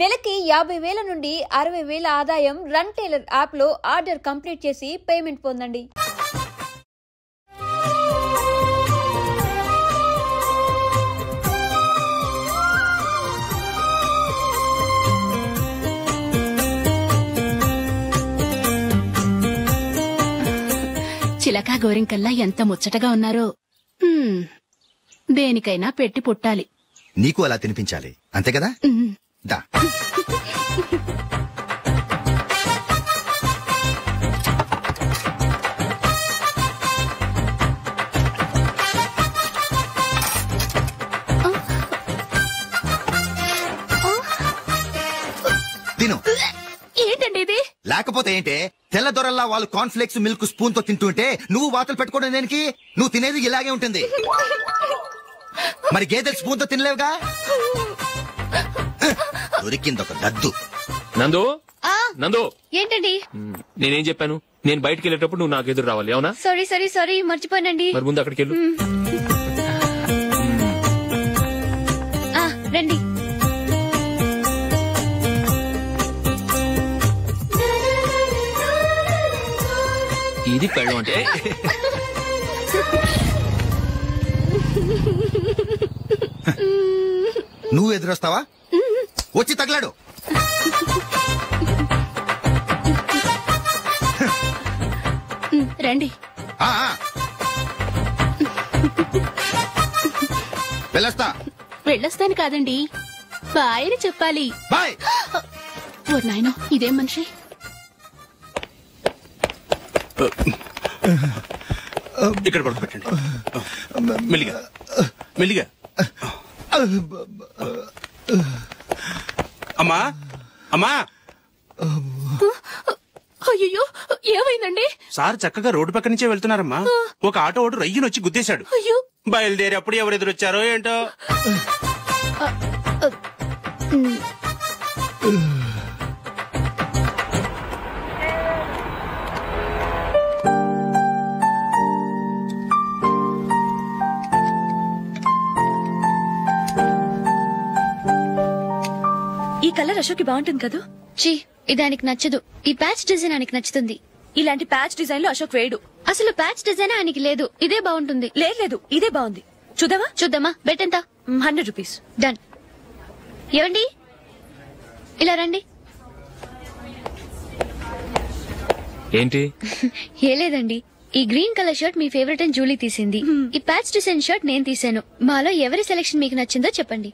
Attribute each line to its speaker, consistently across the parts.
Speaker 1: నెలకి 50,000 నుండి 60,000 ఆదాయం రన్ టైలర్ యాప్ లో ఆర్డర్ కంప్లీట్ చేసి పేమెంట్ పొందండి.
Speaker 2: చిలకా గోరింకల్లా ఎంత ముచ్చటగా ఉన్నారో. దేనికైనా పెట్టి పుట్టాలి.
Speaker 3: నీకు అలా తినిపించాలి అంతే కదా. దా తిను.
Speaker 2: ఏంటండి ఇది?
Speaker 3: లేకపోతే ఏంటే, తెల్ల దొరల్లా వాళ్ళు కార్న్ఫ్లేక్స్ మిల్క్ స్పూన్ తో తింటుంటే నువ్వు వాతలు పెట్టుకోవడం దేనికి? నువ్వు తినేది ఇలాగే ఉంటుంది. మరి గేదెలు స్పూన్ తో తినలేవుగా. దొరికింది ఒక దద్దు.
Speaker 4: నందు నందు,
Speaker 5: ఏంటండి?
Speaker 4: నేనేం చెప్పాను? నేను బయటకు వెళ్ళేటప్పుడు నువ్వు నాకు ఎదురు రావాలి, అవునా?
Speaker 5: సారీ మర్చిపోయానండి.
Speaker 4: మరి ముందు అక్కడికి వెళ్ళు.
Speaker 5: రండి.
Speaker 4: ఇది పెళ్ళం అంటే.
Speaker 3: నువ్వు ఎదురొస్తావా? వచ్చి తగలాడు.
Speaker 2: రండి. వెళ్ళొస్తాను కాదండి, బాయ్ అని చెప్పాలి.
Speaker 3: బాయ్.
Speaker 2: ఓ నాయనో, ఇదేం మనిషి?
Speaker 6: ఇక్కడ పడుకోబెట్టండి. మెల్లిగా మెల్లిగా. అమ్మా అమ్మా.
Speaker 2: అయ్యో, ఏమైందండి?
Speaker 6: సార్ చక్కగా రోడ్డు పక్క నుంచే వెళ్తున్నారమ్మా. ఒక ఆటో ఓడు రయ్యనొచ్చి గుద్దేశాడు. బయలుదేరి అప్పుడు ఎవరెదురొచ్చారో ఏంటో.
Speaker 7: ఈ కలర్ అశోక్ కి బాగుంటుంది కదా.
Speaker 5: చీ, ఇది ఆయనకి నచ్చదు. ఈ ప్యాచ్ డిజైన్ ఆయనకి నచ్చుతుంది.
Speaker 7: ఇలాంటి ప్యాచ్ డిజైన్ లో అశోక్ వేయడు.
Speaker 5: అసలు ప్యాచ్ డిజైన్ ఆయనకి లేదు. ఇదే బాగుంటుంది.
Speaker 7: లేదు, ఇదే బాగుంది. చూద్దామా? బెట్ ఎంత? 100 రూపీస్.
Speaker 5: డన్. ఏవండి, ఇలా రండి.
Speaker 4: ఏంటి?
Speaker 5: ఏ లేదండి, ఈ గ్రీన్ కలర్ షర్ట్ మీ ఫేవరెట్ అని జూలీ తీసింది. ఈ ప్యాచ్ డిజైన్ షర్ట్ నేను తీసాను. మాలో ఎవరి సెలెక్షన్ మీకు నచ్చిందో చెప్పండి.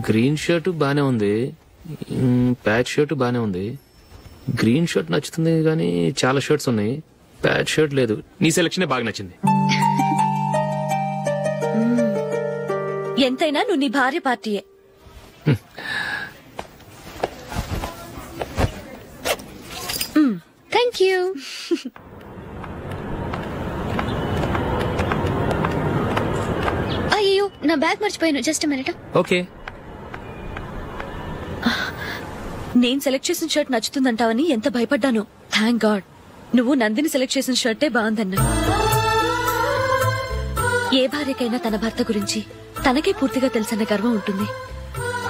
Speaker 4: గ్రీన్ షర్ట్ బానే ఉంది, ప్యాచ్ షర్ట్ బానే ఉంది. గ్రీన్ షర్ట్ నచ్చుతుంది కానీ చాలా షర్ట్స్ ఉన్నాయి, ప్యాచ్ షర్ట్ లేదు. నీ సెలెక్షన్ బాగా నచ్చింది.
Speaker 7: ఎంతైనా నువ్వు నీ భార్య పార్టీయే.
Speaker 5: Thank you. అయ్యో, నా బ్యాగ్ మర్చిపోయాను. Just minute.
Speaker 4: ఓకే.
Speaker 7: నేను సెలెక్ట్ చేసిన షర్ట్ నచ్చుతుందంటావని ఎంత భయపడ్డాను. థ్యాంక్ గాడ్ నువ్వు నందిని సెలెక్ట్ చేసిన షర్టే బాగుందన్నా. ఏ భార్యకైనా తన భర్త గురించి తనకే పూర్తిగా తెలుసన్న గర్వం ఉంటుంది.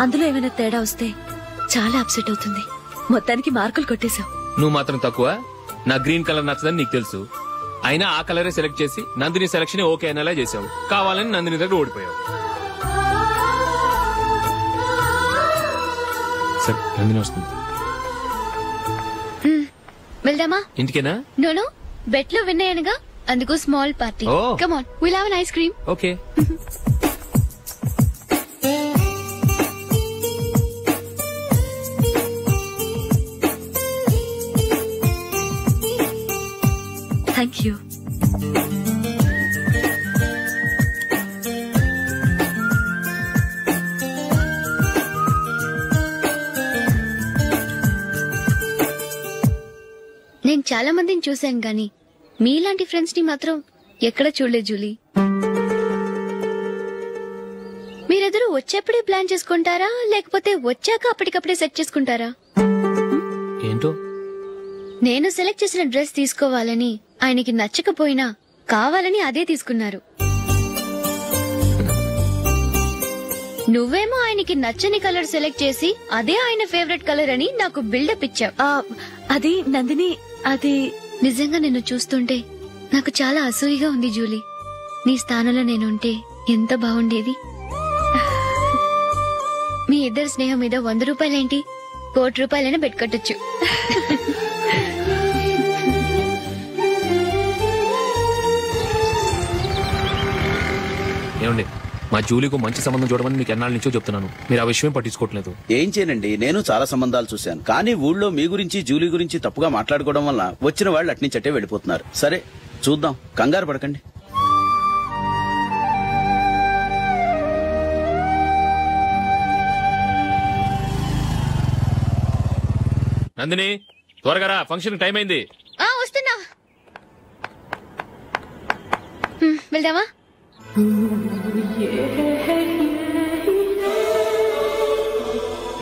Speaker 7: అందులో ఏమైనా తేడా వస్తే చాలా అప్సెట్ అవుతుంది. మొత్తానికి మార్కులు కొట్టేశావు.
Speaker 4: నువ్వు మాత్రం తక్కువ. నా గ్రీన్ కలర్ నచ్చదని నీకు తెలుసు, అయినా ఆ కలరే సెలెక్ట్ చేసి నందిని సెలెక్షన్ ఓకే అనేలా చేసావు. కావాలని నందిని దగ్గర ఓడిపోయావు. సరే, నందిని వస్తుంది.
Speaker 5: వెళ్దామా?
Speaker 4: ఇంటికేనా?
Speaker 5: నో, బెట్ లో విన్ అయ్యానుగా, అందుకు small party. Come on, will have an ice cream.
Speaker 4: Okay.
Speaker 7: Thank you.
Speaker 5: నేను చాలా మందిని చూశాను గాని మీలాంటి ఫ్రెండ్స్ ని మాత్రం ఎక్కడ చూడలేదు జూలీ. మీరెదరూ వచ్చేప్పుడే ప్లాన్ చేసుకుంటారా, లేకపోతే వచ్చాక అప్పటికప్పుడే సెట్ చేసుకుంటారా?
Speaker 4: ఏంటో
Speaker 5: నేను సెలెక్ట్ చేసిన డ్రెస్ తీసుకోవాలని ఆయనకి నచ్చకపోయినా కావాలని అదే తీసుకున్నారు. నువ్వేమో ఆయనకి నచ్చని కలర్ సెలెక్ట్ చేసి అదే ఆయన ఫేవరెట్ కలర్ అని నాకు బిల్డప్ ఇచ్చావు.
Speaker 7: అది నందిని, అది
Speaker 5: నిజంగా నిన్ను చూస్తుంటే నాకు చాలా అసూయగా ఉంది జూలీ. నీ స్థానంలో నేనుంటే ఎంత బాగుండేది. మీ ఇద్దరు స్నేహం మీద 100 రూపాయలేంటి, 1 కోటి రూపాయలైనా పెట్టుకట్టొచ్చు.
Speaker 4: ఏమండి, మా జూలీకు మంచి సంబంధం చూడమని మీకు ఎన్నాళ్ళ నుంచో చెప్తున్నాను, మీరు ఆ విషయం పట్టించుకోవట్లేదు.
Speaker 8: ఏం చేయనండి, నేను చాలా సంబంధాలు చూశాను. కానీ ఊళ్ళో మీ గురించి జూలీ గురించి తప్పుగా మాట్లాడుకోవడం వల్ల వచ్చిన వాళ్ళు అట్నుంచటే వెళ్ళిపోతున్నారు. సరే చూద్దాం, కంగారు పడకండి.
Speaker 4: నందిని, త్వరగా రా, ఫంక్షన్ టైం అయింది.
Speaker 5: వస్తున్నా. వెళ్దామా?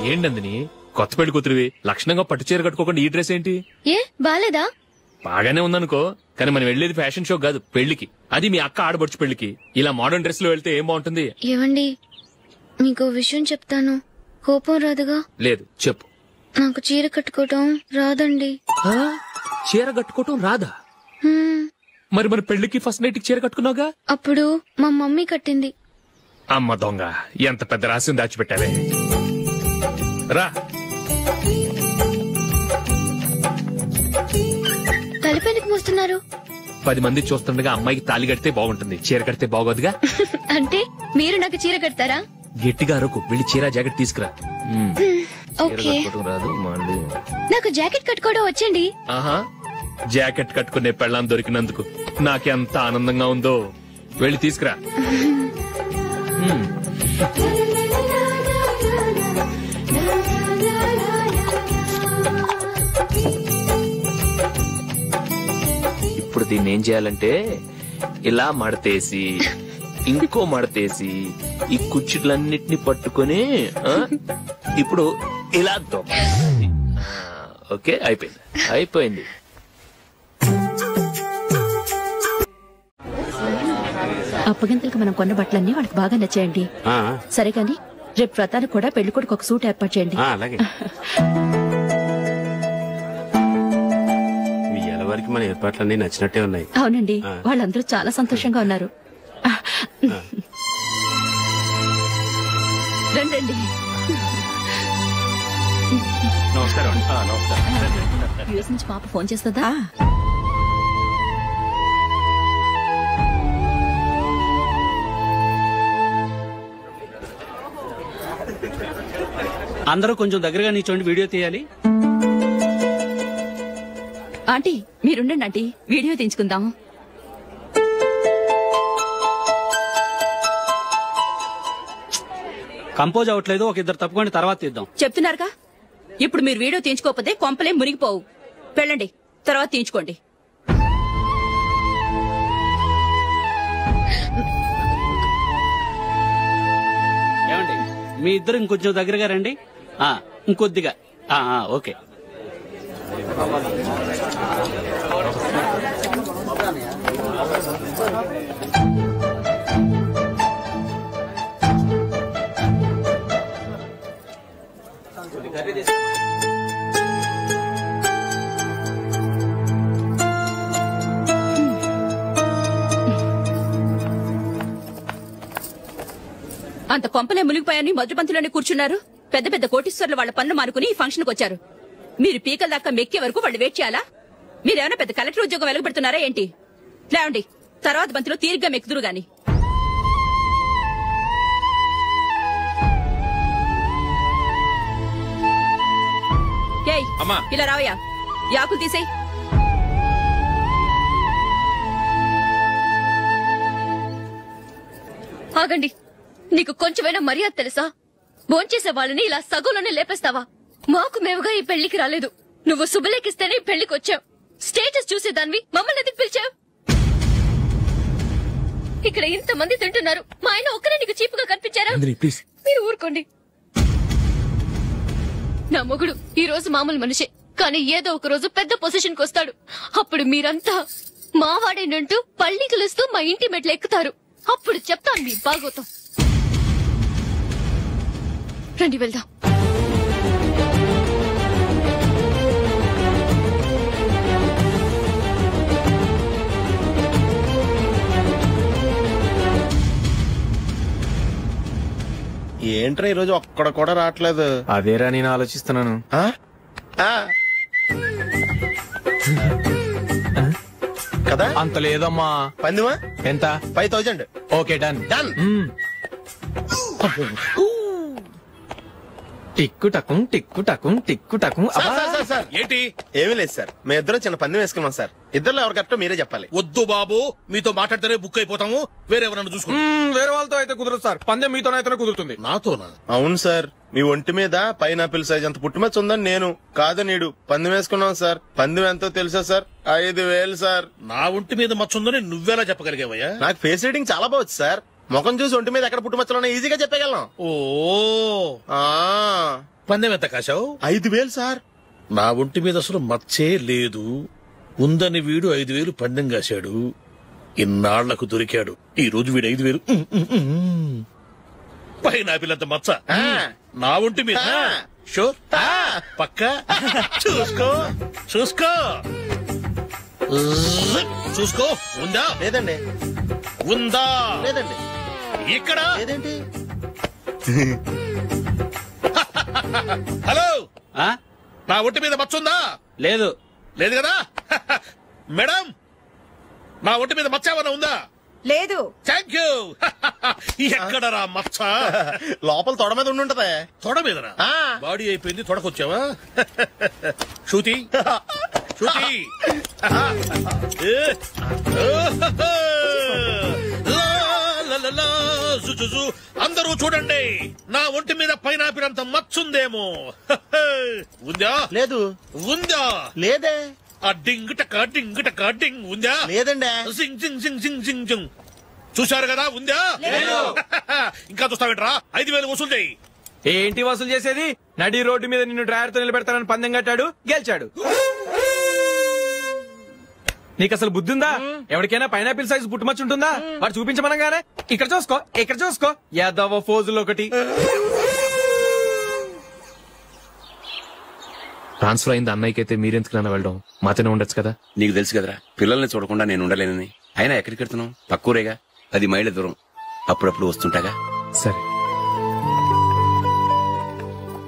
Speaker 4: ఏంటి నందిని, కొత్త పెళ్లి కూతురివి, లక్షణంగా పట్టు చీర కట్టుకోకుండా ఈ డ్రెస్ ఏంటి?
Speaker 5: ఏ బాలేదా?
Speaker 4: బాగానే ఉందనుకో, కానీ మనం వెళ్లేది ఫ్యాషన్ షో కాదు, పెళ్లికి. అది మీ అక్క ఆడబడుచు పెళ్లికి. ఇలా మోడర్న్ డ్రెస్ లో వెళ్తే ఏం బాగుంటుంది?
Speaker 5: ఏవండి, మీకు విషయం చెప్తాను, కోపం రాదుగా?
Speaker 4: లేదు, చెప్పు.
Speaker 5: నాకు చీర కట్టుకోవటం రాదండి.
Speaker 4: చీర కట్టుకోవటం రాదా? మరి మన పెళ్లికి ఫస్ట్ నైట్ చీర కట్టుకున్నావుగా?
Speaker 5: అప్పుడు మా మమ్మీ కట్టింది.
Speaker 4: అమ్మ దొంగ, ఎంత పెద్ద రహస్యం దాచిపెట్టావే. రా.
Speaker 5: తలపెందుకు మోస్తున్నారు?
Speaker 4: 10 మంది చూస్తుండగా అమ్మాయికి తాళి కడితే బాగుంటుంది, చీర కడితే బాగోదుగా.
Speaker 5: అంటే మీరు నాకు చీర కడతారా?
Speaker 4: గట్టిగా అరకు, వెళ్ళి చీర జాకెట్ తీసుకురా.
Speaker 5: ఓకే.
Speaker 4: రాదు మళ్ళీ.
Speaker 5: నాకు జాకెట్ కట్టుకోవడం వచ్చండి.
Speaker 4: ఆహా, జాకెట్ కట్టుకునే పెళ్ళాం దొరికినందుకు నాకెంత ఆనందంగా ఉందో. వెళ్ళి తీసుకురా. ఇప్పుడు దీన్ని ఏం చేయాలంటే, ఇలా మడతేసి ఇంకో మడతేసి ఈ కుచ్చిట్లన్నిటిని పట్టుకొని ఇప్పుడు ఇలా దొక్కాలి. ఓకే, అయిపోయింది అయిపోయింది.
Speaker 7: అప్పగింతలకు మనం కొన్న బట్టలన్నీ వాళ్ళకి బాగా నచ్చాయండి. సరే కానీ రేపు వ్రతానికి కూడా పెళ్లి కొడుకు ఒక సూట్ ఏర్పాటు చేయండి.
Speaker 6: అలాగే. మీ ఎలవరికి మన ఏర్పాట్లన్నీ నచ్చినట్టే ఉన్నాయి.
Speaker 7: అవునండి, వాళ్ళందరూ చాలా సంతోషంగా ఉన్నారు. రండి.
Speaker 6: నమస్కారం. నమస్కారం.
Speaker 7: యూఎస్ నుంచి పాప ఫోన్ చేస్తుందా?
Speaker 9: అందరూ కొంచెం దగ్గరగా నిల్చోండి, వీడియో తీయాలి.
Speaker 7: ఆంటీ మీరుండండి ఆంటీ, వీడియో తీయించుకుందాం.
Speaker 9: కంపోజ్ అవ్వట్లేదు, ఒక ఇద్దరు తప్పుకొని తర్వాత తీద్దాం.
Speaker 10: చెప్తున్నారుగా, ఇప్పుడు మీరు వీడియో తీయించుకోకపోతే కొంపలే మునిగిపోవు. వెళ్ళండి, తర్వాత తీయించుకోండి.
Speaker 9: ఏమండి, మీ ఇద్దరు ఇంకొంచెం దగ్గరగా రండి. ఇంకొద్దిగా. ఓకే.
Speaker 10: అంత కొంపలే మునిగిపోయాని మొదటి పంతులోనే కూర్చున్నారు. పెద్ద పెద్ద కోటీశ్వర్లు వాళ్ళ పనులు మానుకుని ఈ ఫంక్షన్ కు వచ్చారు. మీరు పీకల దాకా మెక్కే వరకు వాళ్ళు వెయిట్ చేయాలా? మీరేమైనా పెద్ద కలెక్టర్ ఉద్యోగం వెలగబెడుతున్నారా ఏంటి? లేవండి, తర్వాత బంతిలో తీరిగ్గా మెక్కుదురు గాని. ఇలా రావయ్యా, యాకులు తీసేయ్.
Speaker 5: ఆగండి, నీకు కొంచెమైనా మర్యాద తెలుసా? భోంచేసే వాళ్ళని ఇలా సగంలోనే లేపేస్తావా? మాకు మేముగా ఈ పెళ్లికి రాలేదు, నువ్వు శుభలేఖిస్తేనే ఈ పెళ్లికి వచ్చావు. స్టేటస్ చూసేదాన్ని మమ్మల్ని ఎందుకు పిలిచావు? ఇక్కడ ఇంతమంది తింటున్నారు, మా ఆయన ఒక్కరే నీకు చీపుగా కనిపించారా? మీరు ఊరుకోండి. నా మొగుడు ఈ రోజు మామూలు మనిషే, కానీ ఏదో ఒక రోజు పెద్ద పొజిషన్ కి వస్తాడు. అప్పుడు మీరంతా మావాడేనంటూ పళ్ళి కలుస్తూ మా ఇంటి మెట్లు ఎక్కుతారు. అప్పుడు చెప్తాను మీ బాగోతం. రండి వెళ్దాం.
Speaker 11: ఏంట్రా ఈరోజు ఒక్కడ కూడా రావట్లేదు.
Speaker 4: అదేరా నేను ఆలోచిస్తున్నాను.
Speaker 11: కదా
Speaker 4: అంత లేదమ్మా.
Speaker 11: పందిమా
Speaker 4: ఎంత?
Speaker 11: 5000.
Speaker 4: Okay done.
Speaker 11: డన్.
Speaker 4: టిక్కు టకుం టిక్కు టకుం టిక్కు టకుం.
Speaker 11: సార్ ఏంటి? ఏమీ లేదు సార్, మేము ఇద్దరు చిన్న పందెం వేసుకున్నాం సార్. ఇద్దరు ఎవరు కరెక్టో మీరే చెప్పాలి.
Speaker 12: వద్దు బాబు, మీతో మాట్లాడితేనే బుక్ అయిపోతాము. వేరెవరన్నా చూసుకుంటాం.
Speaker 4: వేరే వాళ్ళతో అయితే కుదరదు సార్. పందెం మీతోనైతేనే కుదురుతుంది.
Speaker 12: నాతోనా?
Speaker 11: అవును సార్, మీ ఒంటి మీద పైనాపిల్ సైజ్ అంత పుట్టుమచ్చ ఉందని నేను కాదు నీడు పందెం వేసుకున్నాం సార్. పందెం ఎంతో తెలుసా సార్? 5000 సార్.
Speaker 12: నా ఒంటి మీద మచ్చ ఉందని నువ్వెలా చెప్పగలిగావయ్యా?
Speaker 11: నాకు ఫేస్ రీడింగ్ చాలా బాగుంది సార్. ముఖం చూసి ఒంటి మీద ఎక్కడ పుట్టుమచ్చలో ఈజీగా చెప్పగలం.
Speaker 12: ఓ పందెం ఎంత కాశావు?
Speaker 11: 5000 సార్.
Speaker 12: నా ఒంటి మీద అసలు మచ్చే లేదు. ఉందని వీడు 5000 పందెం కాశాడు. ఇన్నాళ్లకు దొరికాడు. ఈ రోజు వీడు 5000. పైనాపిల్ అంత మచ్చ నా ఒంటి మీద. షూర్ పక్క చూసుకో చూసుకో చూసుకో. ఉందా?
Speaker 11: లేదండి.
Speaker 12: ఉందా?
Speaker 11: లేదండి.
Speaker 12: ఇక్కడ
Speaker 11: లేదేంటి?
Speaker 12: హలో, నా ఒంటి మీద మచ్చ ఉందా?
Speaker 9: లేదు.
Speaker 12: లేదు కదా? మేడం, నా ఒంటి మీద మచ్చ ఏమన్నా ఉందా?
Speaker 13: లేదు.
Speaker 12: Thank you. ఎక్కడరా మచ్చ?
Speaker 11: లోపల తొడ మీద ఉండుంటదే.
Speaker 12: తొడ మీదనా? బాడీ అయిపోయింది, తొడకొచ్చావా? శృతి శృతి అందరూ చూడండి, నా ఒంటి మీద పైనాపిల్ అంత మచ్చుందేమో. ఉందా?
Speaker 11: లేదు.
Speaker 12: ఉందా?
Speaker 11: లేదే.
Speaker 12: ఆ డింగ్ టక డింగ్ టక డింగ్ ఉందా?
Speaker 11: లేదండి.
Speaker 12: సింగ్ సింగ్ సింగ్ సింగ్ సింగ్ సింగ్. చూశారు కదా? ఉందా? ఇంకా చూస్తావేంట్రా? 5000 వసూలు చేయి.
Speaker 4: ఏంటి వసూలు చేసేది? నడి రోడ్డు మీద నిన్ను డ్రైవర్ తో నిలబెడతానని పందెం కట్టాడు, గెలిచాడు. నీకు అసలు బుద్ధి ఉందా? ఎవరికైనా పైనాపిల్ సైజ్ పుట్టుమచ్చు ఉంటుందా? వాడు చూపించమనగానే ఇక్కడ చూసుకో ఇక్కడ చూసుకో యాదవ ఫోజులు ఒకటి. ట్రాన్స్ఫర్ అయింది అన్నయ్యకి అయితే మీరెందుకు నన్ను వెళ్ళడం? మాతోనే ఉండొచ్చు కదా.
Speaker 14: నీకు తెలుసు కదరా, పిల్లల్ని చూడకుండా నేను ఉండలేనని. అయినా ఎక్కడికి వెళ్తున్నావు? పక్కూరేగా, 10 మైళ్ళ దూరం. అప్పుడప్పుడు వస్తుంటాగా.
Speaker 4: సరే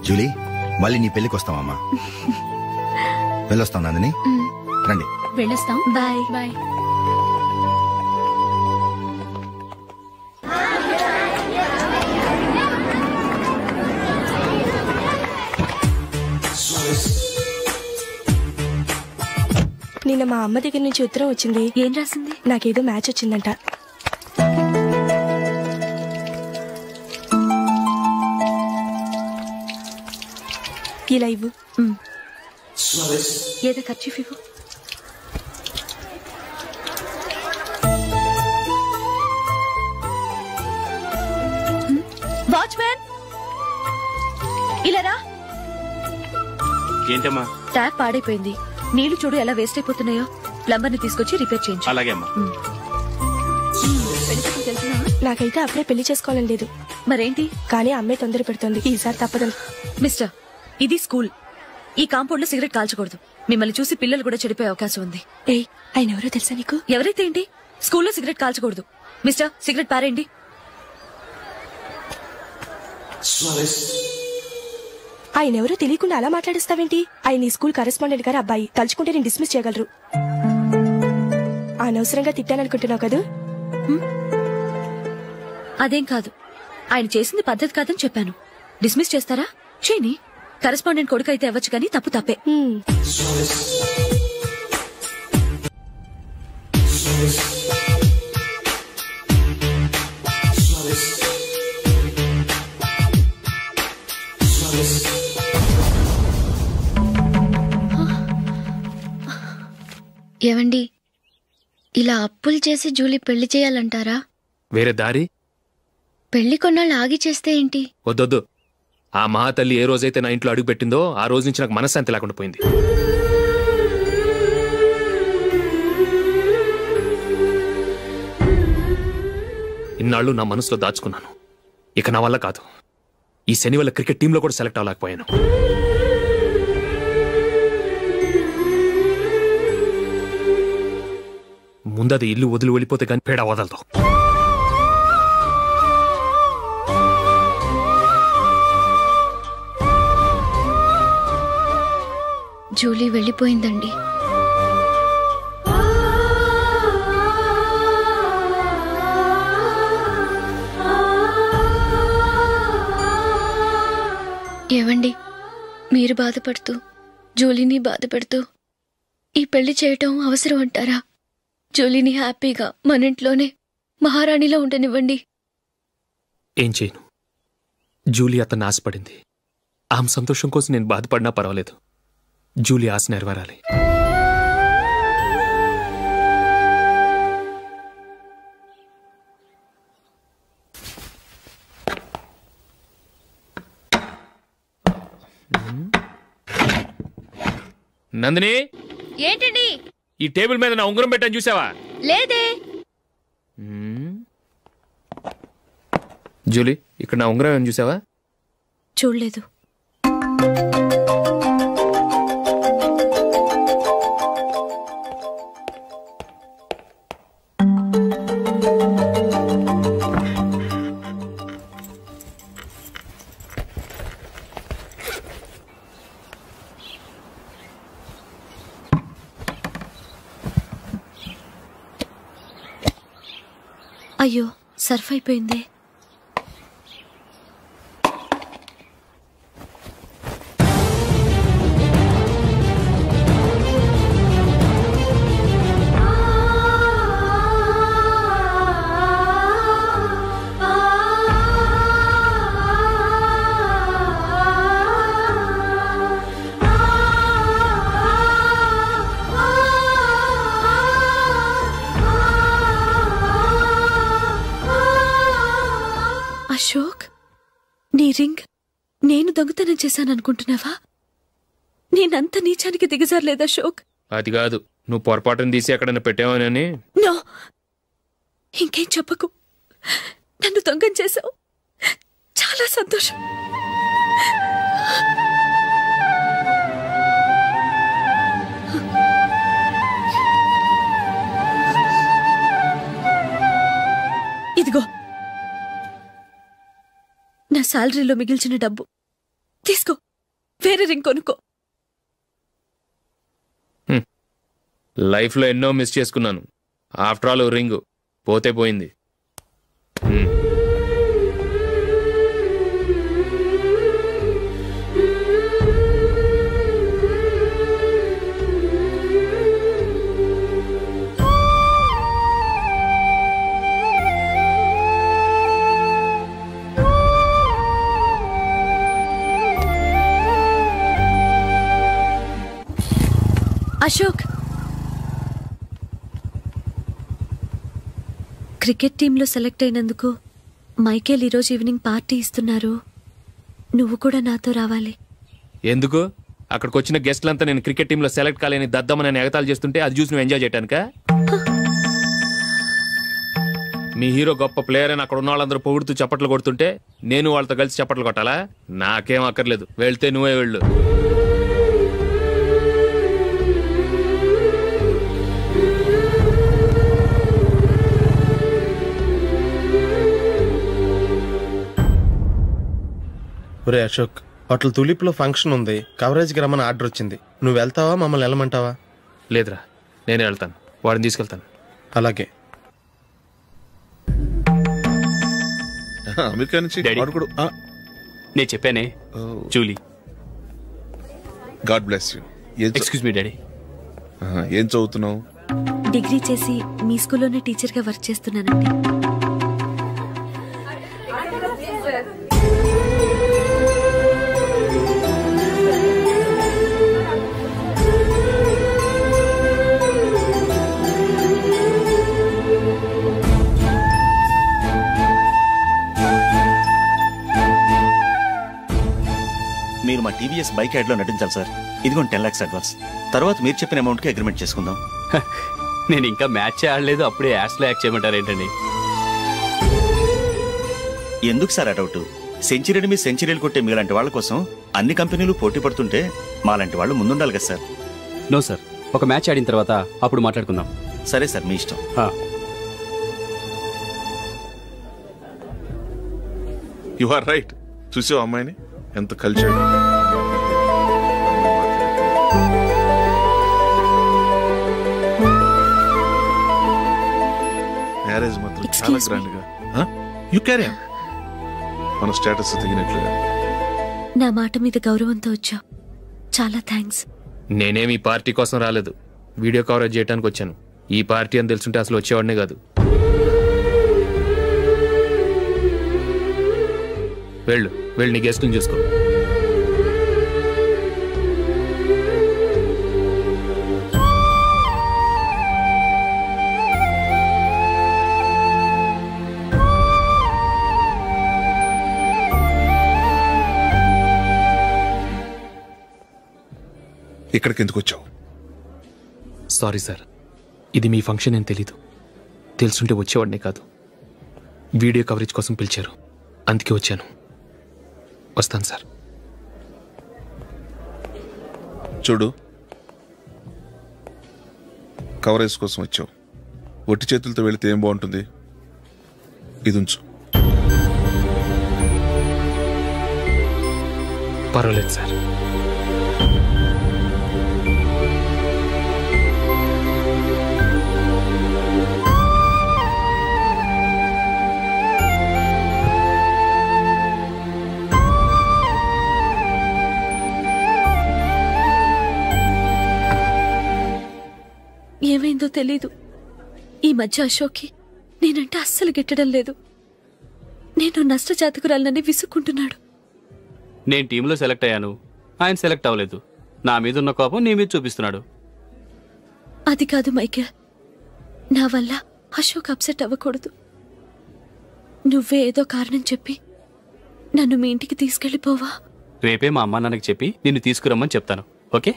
Speaker 3: జూలీ, మళ్ళీ నీ పెళ్లికి వస్తామమ్మా. వెళ్ళొస్తాం నందిని. రండి.
Speaker 2: వెళ్ళొస్తాం. Bye bye.
Speaker 13: నిన్న మా అమ్మ దగ్గర నుంచి ఉత్తరం వచ్చింది.
Speaker 7: ఏం రాసింది?
Speaker 13: నాకేదో మ్యాచ్ వచ్చిందంట. ఇలా ఇవ్వు.
Speaker 7: ఏదో ఖర్చు ఇవ్వు.
Speaker 5: వాచ్మ్యాన్, ఇలా రా.
Speaker 9: ఏంటమ్మా?
Speaker 7: ట్యాప్ పాడైపోయింది. నీళ్లు చూడు ఎలా వేస్ట్ అయిపోతున్నాయో. ప్లంబర్ ని తీసుకొచ్చి రిపేర్ చేయించు.
Speaker 9: అలాగే అమ్మా.
Speaker 13: నాకైతే అప్పుడే పెళ్లి చేసుకోవాలని లేదు.
Speaker 7: మరేంటి?
Speaker 13: కానీ అమ్మే తొందర పెడుతోంది. ఈసారి తప్పదు.
Speaker 7: మిస్టర్, ఇది స్కూల్. ఈ కాంపౌండ్ లో సిగరెట్ కాల్చకూడదు. మిమ్మల్ని చూసి పిల్లలు కూడా చెడిపోయే అవకాశం ఉంది.
Speaker 13: ఏయ్, ఆయన ఎవరో తెలుసా నీకు?
Speaker 7: ఎవరైతే ఏంటి? స్కూల్లో సిగరెట్ కాల్చకూడదు. మిస్టర్, సిగరెట్ పారేయండి.
Speaker 13: ఆయన ఎవరో తెలియకుండా అలా మాట్లాడిస్తావేంటి? ఆయన ఈ స్కూల్ కరెస్పాండెంట్ గారి అబ్బాయి. తలుచుకుంటే నేను డిస్మిస్ చేయగలరు. అనవసరంగా తిట్టాననుకుంటున్నావు కదా?
Speaker 7: అదేం కాదు. ఆయన చేసింది పద్ధతి కాదని చెప్పాను. డిస్మిస్ చేస్తారా? చేయని. కరెస్పాండెంట్ కొడుకు అయితే అవ్వచ్చు కానీ తప్పు తప్పే.
Speaker 5: ఏవండి, ఇలా అప్పులు చేసి జూలీ పెళ్లి చేయాలంటారా?
Speaker 4: వేరే దారి?
Speaker 5: పెళ్లి కొన్నాళ్ళు ఆగి చేస్తే ఏంటి?
Speaker 4: వద్దొద్దు. ఆ మహాతల్లి ఏ రోజైతే నా ఇంట్లో అడుగు పెట్టిందో ఆ రోజు నుంచి నాకు మనశ్శాంతి లేకుండా పోయింది. ఇన్నాళ్ళు నా మనసులో దాచుకున్నాను. ఇక నా వల్ల కాదు. ఈ శని వల్ల క్రికెట్ టీంలో కూడా సెలెక్ట్ అవ్వలేకపోయాను. ముందది ఇల్లు వదిలి వెళ్ళిపోతే కానీ పేడ వదలదు.
Speaker 5: జూలీ వెళ్ళిపోయిందండి. ఏవండి, మీరు బాధపడుతూ జూలీని బాధపెడుతూ ఈ పెళ్లి చేయటం అవసరం అంటారా? జూలీని హ్యాపీగా మన ఇంట్లోనే మహారాణిలో ఉండనివ్వండి.
Speaker 4: ఏం చేయను? జూలీ అతన్ని ఆశపడింది. ఆమె సంతోషం కోసం నేను బాధపడినా పర్వాలేదు. జూలీ ఆశ నెరవేరాలి. నందిని,
Speaker 5: ఏంటండి?
Speaker 4: ఈ టేబుల్ మీద నా ఉంగరం పెట్టని చూసావా?
Speaker 5: లేదే.
Speaker 4: జూలీ, ఇక్కడ నా ఉంగరం ఏమని చూసావా?
Speaker 7: చూడలేదు. అయ్యో, సర్ఫ్ అయిపోయిందే. అశోక్, నీ రింగ్ నేను దొంగతనం చేశాననుకుంటున్నావా? నేనంత నీచానికి దిగజారలేదు అశోక్.
Speaker 4: అది కాదు, నువ్వు పొరపాటును తీసి ఎక్కడైనా పెట్టావని.
Speaker 7: నో, ఇంకేం చెప్పకు. నన్ను దొంగం చేశావు. చాలా సంతోషం. ఇదిగో నా శాలరీలో మిగిల్చిన డబ్బు తీసుకో. వేరే రింగ్ కొనుక్కో.
Speaker 4: లైఫ్లో ఎన్నో మిస్ చేసుకున్నాను. ఆఫ్టర్ ఆల్ రింగ్ పోతే పోయింది.
Speaker 7: అశోక్, క్రికెట్ టీంలో సెలెక్ట్ అయినందుకు మైకేల్ ఈరోజు ఈవినింగ్ పార్టీ ఇస్తున్నారు. నువ్వు కూడా నాతో రావాలి.
Speaker 4: ఎందుకు? అక్కడికి వచ్చిన గెస్ట్లంతా నేను క్రికెట్ టీంలో సెలెక్ట్ కాలేని దద్దమని ఎగతాలు చేస్తుంటే అది చూసి నువ్వు ఎంజాయ్ చేయటానికా? మీ హీరో గొప్ప ప్లేయర్ అని అక్కడ ఉన్న వాళ్ళందరూ పొగుడుతూ చప్పట్లు కొడుతుంటే నేను వాళ్ళతో కలిసి చప్పట్లు కొట్టాలా? నాకేం అక్కర్లేదు. వెళ్తే నువ్వే వెళ్ళు.
Speaker 11: ఒరే అశోక్, హోటల్ తులిప్ లో ఫంక్షన్ ఉంది. కవరేజ్ కి రమ్మని ఆర్డర్ వచ్చింది. నువ్వు వెళ్తావా, మమ్మల్ని వెళ్ళమంటావా?
Speaker 4: లేదురా, నేనే వెళ్తాను. వాడిని తీసుకెళ్తాను.
Speaker 11: అలాగే.
Speaker 15: అమెరికా నుంచి
Speaker 9: నేను చెప్పానే, Julie.
Speaker 15: God bless you.
Speaker 9: Excuse me daddy.
Speaker 15: ఏం చదువుతున్నావు?
Speaker 7: డిగ్రీ చేసి మీ స్కూల్లోనే టీచర్గా వర్క్ చేస్తున్నానండి.
Speaker 16: మీరు మా టీవీఎస్ బైక్ యాడ్ లో నటించాలి సార్. ఇదిగోండి 10 lakhs అడ్వాన్స్. తర్వాత మీరు చెప్పిన అమౌంట్ కి అగ్రిమెంట్ చేసుకుందాం.
Speaker 9: నేను ఇంకా మ్యాచ్ ఆడలేదు, అప్పుడే యాడ్స్ లో యాక్ట్ చేయమంటారు ఏంటండి?
Speaker 16: ఎందుకు సార్ ఆ డౌట్? సెంచరీని మీ సెంచరీలు కొట్టే మీలాంటి వాళ్ళ కోసం అన్ని కంపెనీలు పోటీ పడుతుంటే మాలాంటి వాళ్ళు ముందుండాలి కదా సార్.
Speaker 9: నో సార్, ఒక మ్యాచ్ ఆడిన తర్వాత అప్పుడు మాట్లాడుకుందాం.
Speaker 16: సరే సార్, మీ ఇష్టం.
Speaker 15: You are right. చూసావు అమ్మాయిని ఎంత కలిసాడు. మ్యారేజ్ మాత్రం చాలా గ్రాండ్ గా. You carry on. మన స్టేటస్ తగినట్లుగా.
Speaker 7: నా మాట మీద గౌరవంతో వచ్చా. చాలా థ్యాంక్స్.
Speaker 4: నేనేమి ఈ పార్టీ కోసం రాలేదు, వీడియో కవరేజ్ చేయడానికి వచ్చాను. ఈ పార్టీ అని తెలుసుంటే అసలు వచ్చేవాడినే కాదు. వెళ్ళు వెళ్ళు, నీ గెస్ట్ని చూసుకో.
Speaker 15: ఇక్కడికి ఎందుకు వచ్చావు?
Speaker 4: సారీ సార్, ఇది మీ ఫంక్షన్ అని తెలీదు. తెలుసుంటే వచ్చేవాడినే కాదు. వీడియో కవరేజ్ కోసం పిలిచారు, అందుకే వచ్చాను. వస్తాను సార్.
Speaker 15: చూడు, కవరేజ్ కోసం వచ్చావు. ఒట్టి చేతులతో వెళితే ఏం బాగుంటుంది? ఇది ఉంచు.
Speaker 4: పర్వాలేదు సార్.
Speaker 7: ఏమైందో తెలీదు. ఈ మధ్య అశోక్కి నేనంటే అస్సలు గిట్టడం లేదు. నేను నష్టజాతకురాలనని విసుక్కుంటున్నాడు.
Speaker 9: నేను టీంలో సెలెక్ట్ అయ్యాను, ఆయన సెలెక్ట్ అవ్వలేదు. నా మీద ఉన్న కోపం నీ మీద చూపిస్తున్నాడు.
Speaker 7: అది కాదు మైకేల్, నా వల్ల అశోక్ అప్సెట్ అవ్వకూడదు. నువ్వే ఏదో కారణం చెప్పి నన్ను మీ ఇంటికి తీసుకెళ్లిపోవా?
Speaker 9: రేపే మా అమ్మ నాన్నకి చెప్పి నిన్ను తీసుకురమ్మని చెప్తాను. ఓకే?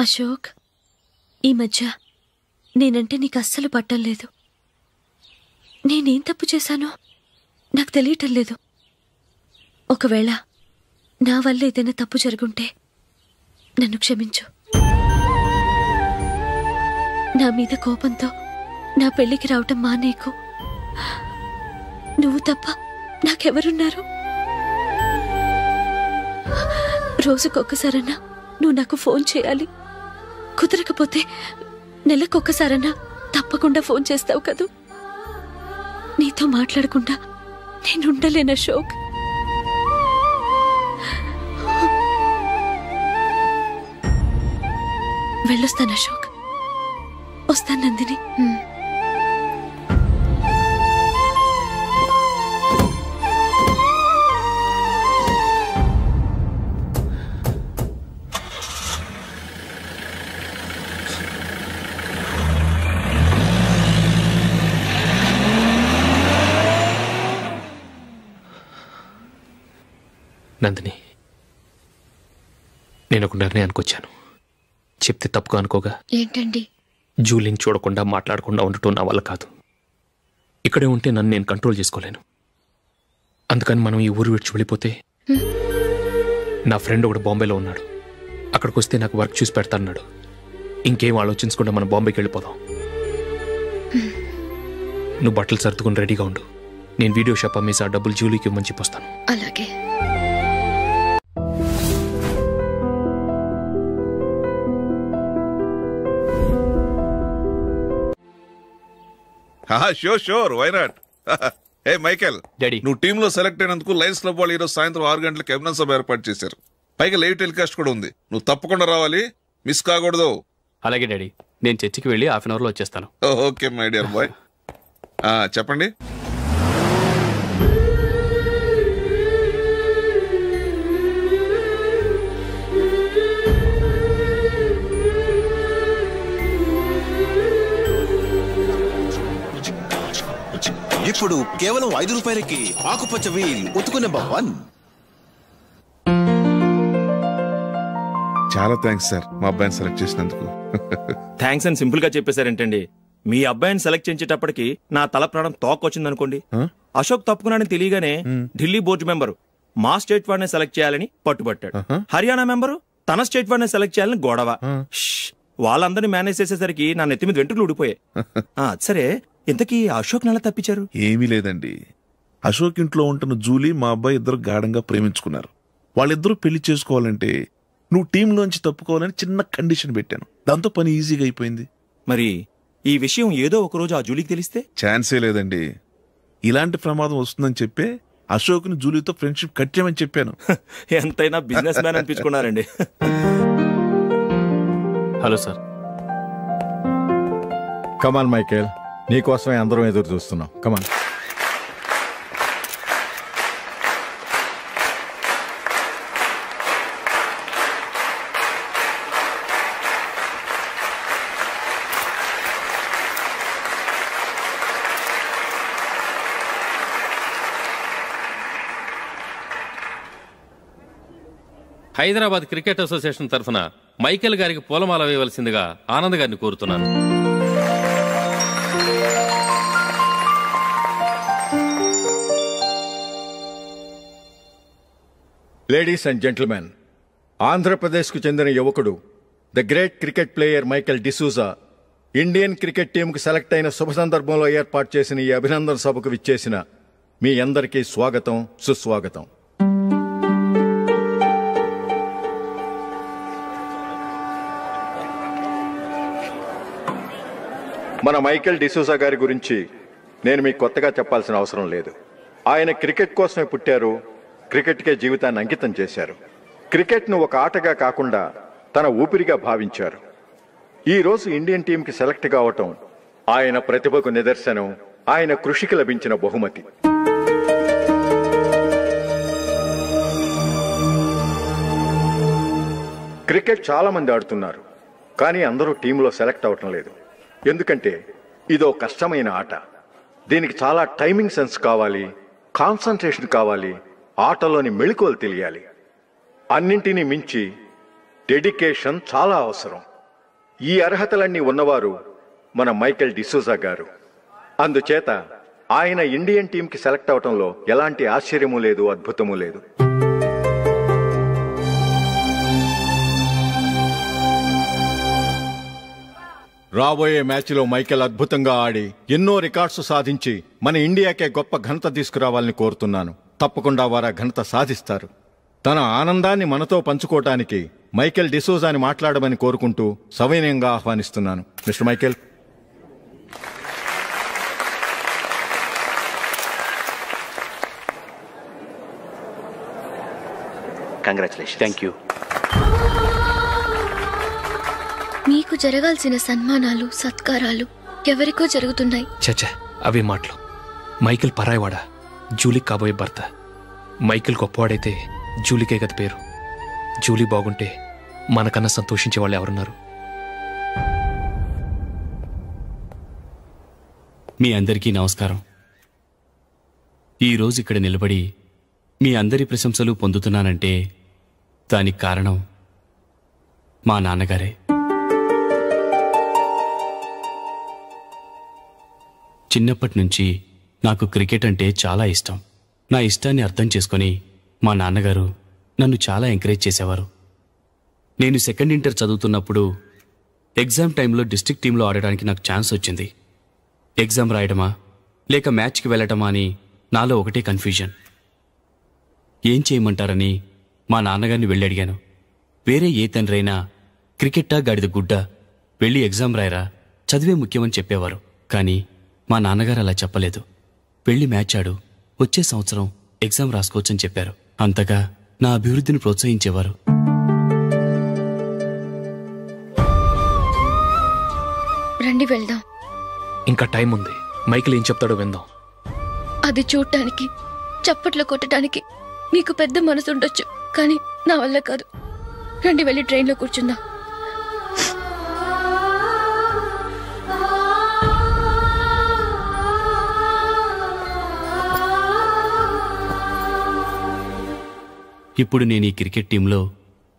Speaker 7: అశోక్, ఈ మధ్య నేనంటే నీకు అస్సలు పట్టం లేదు. నేనేం తప్పు చేశానో నాకు తెలియటం లేదు. ఒకవేళ నా వల్ల ఏదైనా తప్పు జరుగుంటే నన్ను క్షమించు. నా మీద కోపంతో నా పెళ్లికి రావటం మానేకు. నువ్వు తప్ప నాకెవరున్నారు? రోజుకొక్కసారన్నా నువ్వు నాకు ఫోన్ చేయాలి. కుదరకపోతే నెలకొక్కసారన్నా తప్పకుండా ఫోన్ చేస్తావు కదూ. నీతో మాట్లాడకుండా నేనుండలేను అశోక్. వెళ్ళొస్తాను అశోక్. వస్తాను నందిని.
Speaker 4: నందిని, నేను ఒక నిర్ణయానికి వచ్చాను. చెప్తే తప్పుగా అనుకోగా.
Speaker 5: ఏంటండి?
Speaker 4: జూలీని చూడకుండా మాట్లాడకుండా ఉండటం నా వల్ల కాదు. ఇక్కడే ఉంటే నన్ను నేను కంట్రోల్ చేసుకోలేను. అందుకని మనం ఈ ఊరు విడిచి వెళ్ళిపోతే, నా ఫ్రెండ్ ఒకడు బాంబేలో ఉన్నాడు, అక్కడికి వస్తే నాకు వర్క్ చూసి పెడతాన్నాడు. ఇంకేం ఆలోచించకుండా మనం బాంబేకి వెళ్ళిపోదాం. నువ్వు బట్టలు సర్దుకుని రెడీగా ఉండు. నేను వీడియో షాప్ అమ్మేసి ఆ డబ్బులు జూలీకి ఇవ్వమని చెప్పొస్తాను.
Speaker 5: అలాగే.
Speaker 15: Sure sure, why not. ఏ మైకేల్,
Speaker 9: డాడీ,
Speaker 15: నువ్వు టీమ్ లో సెలెక్ట్ అయినందుకు లయన్స్ క్లబ్ వాళ్ళు ఈరోజు సాయంత్రం 6 గంటలకు అభినందన సభ ఏర్పాటు చేశారు. పైగా లైవ్ టెలికాస్ట్ కూడా ఉంది. నువ్వు తప్పకుండా రావాలి, మిస్ కాకూడదు.
Speaker 9: అలాగే డాడీ, నేను చర్చికి వెళ్ళి హాఫ్ అన్ అవర్ లో వచ్చేస్తాను.
Speaker 15: Okay my dear bye. చెప్పండి.
Speaker 17: ఇప్పుడు కేవలం 5 రూపాయలకి ఆకుపచ్చ వీల్ ఉతుకు నెంబర్ 1.
Speaker 15: చాలా థ్యాంక్స్ సార్ మా అబ్బాయిని సెలెక్ట్ చేసినందుకు.
Speaker 16: థ్యాంక్స్ అని సింపుల్ గా చెప్పేశారేంటండి? మీ అబ్బాయిని సెలెక్ట్ చేసేటప్పటికి నా తల ప్రాణం తోకొచ్చిందనుకోండి. అశోక్ తప్పుకున్నాడని తెలియగానే ఢిల్లీ బోర్డు మెంబరు మా స్టేట్ వాడిని సెలెక్ట్ చేయాలని పట్టుబట్టాడు. హర్యానా మెంబరు తన స్టేట్ వాడిని సెలెక్ట్ చేయాలని గొడవ. వాళ్ళందరినీ మేనేజ్ చేసేసరికి నా నెత్తి మీద వెంట్రుకలు ఊడిపోయాయి. సరే, ఇంతకీ అశోక్ నెల తప్పించారు?
Speaker 15: ఏమీ లేదండి, అశోక్ ఇంట్లో ఉంటున్న జూలీ మా అబ్బాయి ఇద్దరు గాఢంగా ప్రేమించుకున్నారు. వాళ్ళిద్దరూ పెళ్లి చేసుకోవాలంటే నువ్వు టీంలోంచి తప్పుకోవాలని చిన్న కండిషన్ పెట్టాను. దాంతో పని ఈజీగా అయిపోయింది.
Speaker 16: మరి ఈ విషయం ఏదో ఒకరోజు ఆ జూలీకి తెలిస్తే?
Speaker 15: ఛాన్సే లేదండి. ఇలాంటి ప్రమాదం వస్తుందని చెప్పే అశోక్ ని జూలీతో ఫ్రెండ్షిప్ కట్ చేయమని చెప్పాను.
Speaker 16: ఎంతైనా బిజినెస్ మ్యాన్ అనిపించుకున్నారండి.
Speaker 9: Hello sir.
Speaker 18: కమాన్ మైకేల్, నీకోసమే అందరం ఎదురు చూస్తున్నాం. కమాన్.
Speaker 19: హైదరాబాద్ క్రికెట్ అసోసియేషన్ తరఫున మైకేల్ గారికి పూలమాల వేయవలసిందిగా ఆనంద్ గారిని కోరుతున్నాను.
Speaker 18: లేడీస్ అండ్ జెంటిల్మెన్, ఆంధ్రప్రదేశ్కు చెందిన యువకుడు the great cricket player Michael D'Souza Indian cricket టీంకు సెలెక్ట్ అయిన శుభ సందర్భంలో ఏర్పాటు చేసిన ఈ అభినందన సభకు విచ్చేసిన మీ అందరికీ స్వాగతం, సుస్వాగతం. మన మైకేల్ డిసూజా గారి గురించి నేను మీకు కొత్తగా చెప్పాల్సిన అవసరం లేదు. ఆయన క్రికెట్ కోసమే పుట్టారు, క్రికెట్కే జీవితాన్ని అంకితం చేశారు. క్రికెట్ను ఒక ఆటగా కాకుండా తన ఊపిరిగా భావించారు. ఈరోజు ఇండియన్ టీంకి సెలెక్ట్ కావటం ఆయన ప్రతిభకు నిదర్శనం, ఆయన కృషికి లభించిన బహుమతి. క్రికెట్ చాలా మంది ఆడుతున్నారు, కానీ అందరూ టీంలో సెలెక్ట్ అవటం లేదు. ఎందుకంటే ఇదో కష్టమైన ఆట. దీనికి చాలా టైమింగ్ సెన్స్ కావాలి, కాన్సంట్రేషన్ కావాలి, ఆటలోని మెళకువలు తెలియాలి. అన్నింటినీ మించి డెడికేషన్ చాలా అవసరం. ఈ అర్హతలన్నీ ఉన్నవారు మన మైకేల్ డిసూజా గారు. అందుచేత ఆయన ఇండియన్ టీంకి సెలెక్ట్ అవటంలో ఎలాంటి ఆశ్చర్యమూ లేదు, అద్భుతమూ లేదు. రాబోయే మ్యాచ్లో మైకేల్ అద్భుతంగా ఆడి ఎన్నో రికార్డ్స్ సాధించి మన ఇండియాకే గొప్ప ఘనత తీసుకురావాలని కోరుతున్నాను. తప్పకుండా వారు ఆ ఘనత సాధిస్తారు. తన ఆనందాన్ని మనతో పంచుకోవటానికి మైకేల్ డిసూజాని మాట్లాడమని కోరుకుంటూ సవినయంగా ఆహ్వానిస్తున్నాను. Mister Michael.
Speaker 9: Congratulation. Thank you.
Speaker 2: మీకు జరగాల్సిన సన్మానాలు, సత్కారాలు ఎవరికో జరుగుతున్నాయి.
Speaker 4: చచ్చా, అవే మాటలు. మైకేల్ పరాయవాడా, జూలీ కాబోయే భర్త. మైకేల్ గొప్పవాడైతే జూలీకే గత పేరు. జూలీ బాగుంటే మనకన్నా సంతోషించే వాళ్ళు ఎవరున్నారు?
Speaker 9: మీ అందరికీ నమస్కారం. ఈరోజు ఇక్కడ నిలబడి మీ అందరి ప్రశంసలు పొందుతున్నానంటే దానికి కారణం మా నాన్నగారే. చిన్నప్పటి నుంచి నాకు క్రికెట్ అంటే చాలా ఇష్టం. నా ఇష్టాన్ని అర్థం చేసుకొని మా నాన్నగారు నన్ను చాలా ఎంకరేజ్ చేసేవారు. నేను సెకండ్ ఇంటర్ చదువుతున్నప్పుడు ఎగ్జామ్ టైంలో డిస్ట్రిక్ట్ టీంలో ఆడడానికి నాకు ఛాన్స్ వచ్చింది. ఎగ్జామ్ రాయడమా లేక మ్యాచ్కి వెళ్ళటమా అని నాలో ఒకటే కన్ఫ్యూజన్. ఏం చేయమంటారని మా నాన్నగారిని వెళ్ళి అడిగాను. వేరే ఏ తండ్రైనా క్రికెట్టా గాడిద గుడ్డ, వెళ్ళి ఎగ్జామ్ రాయరా, చదివే ముఖ్యమని చెప్పేవారు. కానీ మా నాన్నగారు అలా చెప్పలేదు. వెళ్ళి మ్యాచ్ ఆడు, వచ్చే సంవత్సరం ఎగ్జామ్ రాసుకోవచ్చని చెప్పారు. అంతగా నా అభివృద్ధిని ప్రోత్సహించేవారు.
Speaker 2: రండి వెళ్దాం.
Speaker 4: ఇంకా టైం ఉంది. మైకేల్ ఏం చెప్తాడో విందాం.
Speaker 2: అది చూడటానికి, చప్పట్లు కొట్టడానికి మీకు పెద్ద మనసు ఉండొచ్చు, కానీ నా వల్ల కాదు. రండి వెళ్ళి ట్రైన్లో కూర్చుందాం.
Speaker 9: ఇప్పుడు నేను ఈ క్రికెట్ టీంలో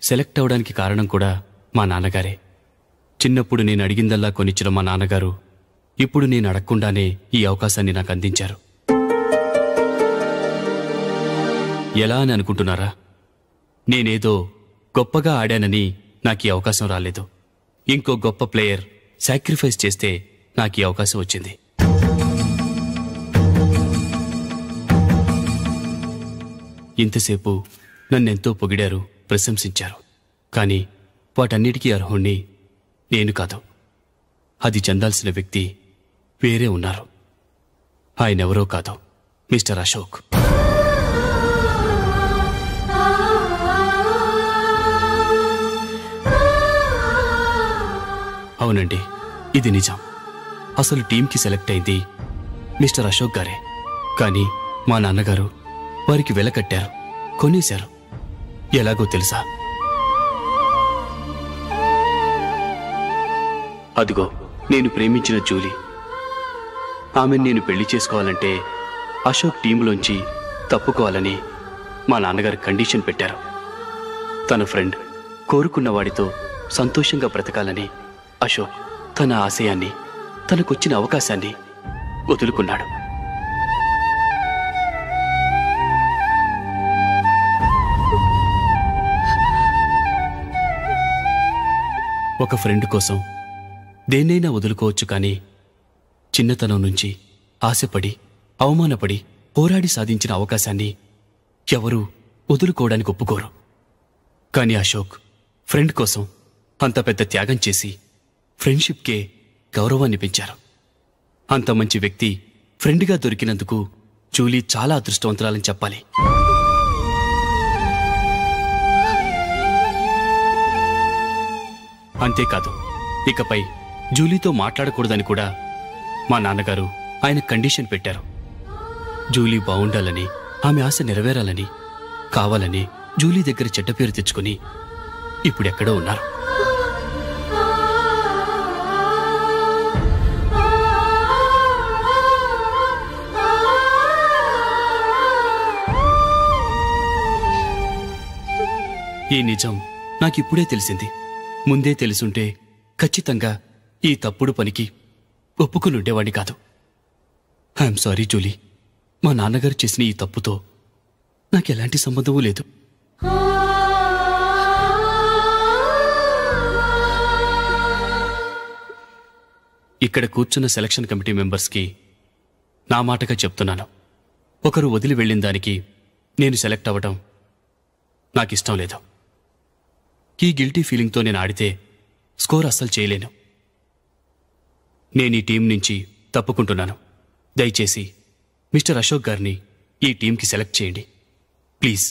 Speaker 9: సెలెక్ట్ అవడానికి కారణం కూడా మా నాన్నగారే. చిన్నప్పుడు నేను అడిగిందల్లా కొనిచ్చిన మా నాన్నగారు ఇప్పుడు నేను అడగకుండానే ఈ అవకాశాన్ని నాకు అందించారు. ఎలా అని అనుకుంటున్నారా? నేనేదో గొప్పగా ఆడానని నాకు ఈ అవకాశం రాలేదు. ఇంకో గొప్ప ప్లేయర్ సాక్రిఫైస్ చేస్తే నాకు ఈ అవకాశం వచ్చింది. ఇంతసేపు నన్నెంతో పొగిడారు, ప్రశంసించారు. కానీ వాటన్నిటికీ అర్హుణ్ణి నేను కాదు. అది చెందాల్సిన వ్యక్తి వేరే ఉన్నారు. ఆయనెవరో కాదు, మిస్టర్ అశోక్. అవునండి, ఇది నిజం. అసలు టీంకి సెలెక్ట్ అయింది మిస్టర్ అశోక్ గారే. కానీ మా నాన్నగారు వారికి వెలకట్టారు, కొనేశారు. ఎలాగో తెలుసా? అదిగో నేను ప్రేమించిన జూలీ. ఆమెను నేను పెళ్లి చేసుకోవాలంటే అశోక్ టీంలోంచి తప్పుకోవాలని మా నాన్నగారు కండిషన్ పెట్టారు. తన ఫ్రెండ్ కోరుకున్న వాడితో సంతోషంగా బ్రతకాలని అశోక్ తన ఆశయాన్ని, తనకొచ్చిన అవకాశాన్ని వదులుకున్నాడు. ఒక ఫ్రెండ్ కోసం దేన్నైనా వదులుకోవచ్చు, కానీ చిన్నతనం నుంచి ఆశపడి, అవమానపడి, పోరాడి సాధించిన అవకాశాన్ని ఎవరూ వదులుకోవడానికి ఒప్పుకోరు. కానీ అశోక్ ఫ్రెండ్ కోసం అంత పెద్ద త్యాగం చేసి ఫ్రెండ్షిప్కే గౌరవాన్ని పెంచారు. అంత మంచి వ్యక్తి ఫ్రెండ్గా దొరికినందుకు జూలీ చాలా అదృష్టవంతురాలని చెప్పాలి. అంతేకాదు, ఇకపై జూలీతో మాట్లాడకూడదని కూడా మా నాన్నగారు ఆయన కండిషన్ పెట్టారు. జూలీ బావుండాలని, ఆమె ఆశ నెరవేరాలని, కావాలని జూలీ దగ్గర చెడ్డ పేరు తెచ్చుకుని ఇప్పుడెక్కడో ఉన్నారు. ఈ నిజం నాకిప్పుడే తెలిసింది. ముందే తెలుసుంటే ఖచ్చితంగా ఈ తప్పుడు పనికి ఒప్పుకునుండేవాణ్ణి కాదు. I'm sorry Julie. మా నాన్నగారు చేసిన ఈ తప్పుతో నాకెలాంటి సంబంధమూ లేదు. ఇక్కడ కూర్చున్న సెలక్షన్ కమిటీ మెంబర్స్కి నా మాటగా చెప్తున్నాను. ఒకరు వదిలి వెళ్ళిన దానికి నేను సెలెక్ట్ అవ్వడం నాకిష్టం లేదు. ఈ గిల్టీ ఫీలింగ్తో నేను ఆడితే స్కోర్ అస్సలు చేయలేను. నేను ఈ టీం నుంచి తప్పుకుంటున్నాను. దయచేసి మిస్టర్ అశోక్ గారిని ఈ టీంకి సెలెక్ట్ చేయండి ప్లీజ్.